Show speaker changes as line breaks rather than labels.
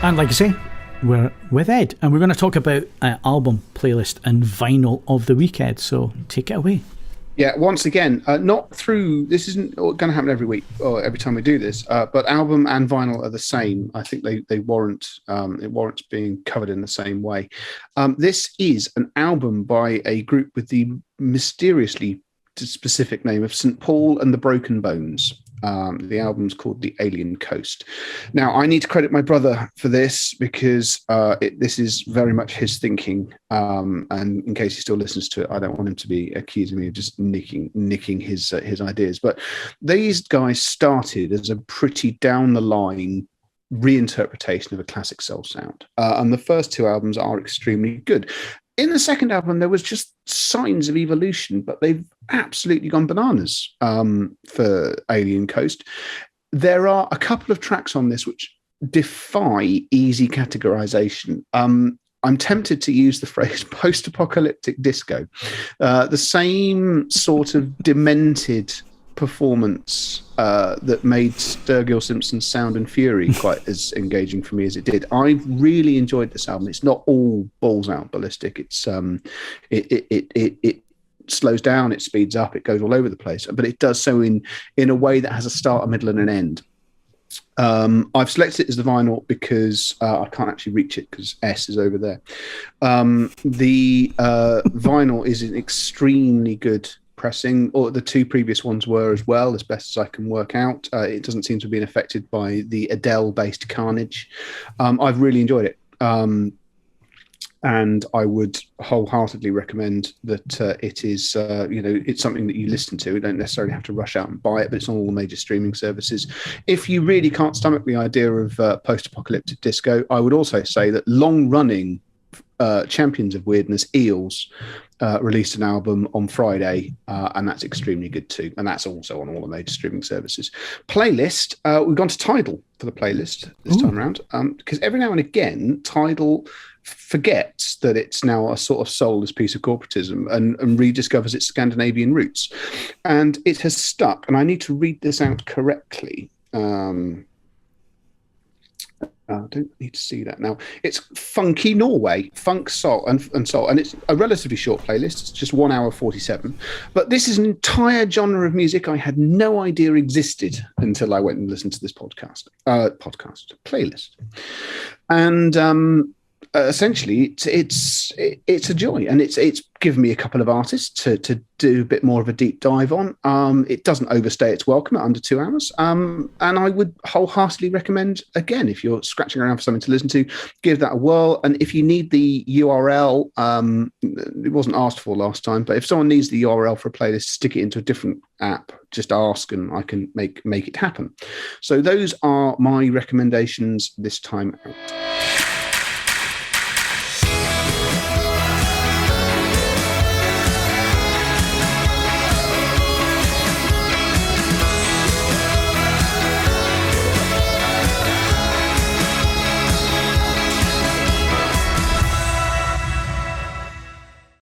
And like I say, we're with Ed, and we're going to talk about album, playlist, and vinyl of the week, Ed. So take it away.
Yeah, once again, not through. This isn't going to happen every week or every time we do this. But album and vinyl are the same. I think they warrant it warrants being covered in the same way. This is an album by a group with the mysteriously specific name of St. Paul and the Broken Bones. The album's called The Alien Coast. Now, I need to credit my brother for this because this is very much his thinking. And in case he still listens to it, I don't want him to be accusing me of just nicking his ideas. But these guys started as a pretty down the line reinterpretation of a classic soul sound. And the first two albums are extremely good. In the second album, there was just signs of evolution, but they've absolutely gone bananas for Alien Coast. There are a couple of tracks on this which defy easy categorization. I'm tempted to use the phrase post-apocalyptic disco. The same sort of demented performance that made Sturgill Simpson's Sound and Fury quite as engaging for me as it did. I really enjoyed this album. It's not all balls out ballistic. It's it slows down, it speeds up, it goes all over the place, but it does so in a way that has a start, a middle, and an end. I've selected it as the vinyl because I can't actually reach it because S is over there. The vinyl is an extremely good pressing, or the two previous ones were as well, as best as I can work out. It doesn't seem to have been affected by the Adele-based Carnage. I've really enjoyed it. And I would wholeheartedly recommend that it is, it's something that you listen to. You don't necessarily have to rush out and buy it, but it's on all the major streaming services. If you really can't stomach the idea of post-apocalyptic disco, I would also say that long-running champions of weirdness, Eels, released an album on Friday, and that's extremely good too. And that's also on all the major streaming services. Playlist, we've gone to Tidal for the playlist this time around, because every now and again, Tidal forgets that it's now a sort of soulless piece of corporatism and rediscovers its Scandinavian roots. And it has stuck, and I need to read this out correctly. I don't need to see that now. It's Funky Norway, Funk, Soul, and Soul. And it's a relatively short playlist. It's just 1 hour 47. But this is an entire genre of music I had no idea existed until I went and listened to this playlist. And essentially, it's a joy, and it's given me a couple of artists to do a bit more of a deep dive on. It doesn't overstay its welcome at under 2 hours, and I would wholeheartedly recommend, again, if you're scratching around for something to listen to, give that a whirl. And if you need the URL, it wasn't asked for last time, but if someone needs the URL for a playlist, stick it into a different app, just ask and I can make it happen. So those are my recommendations this time out.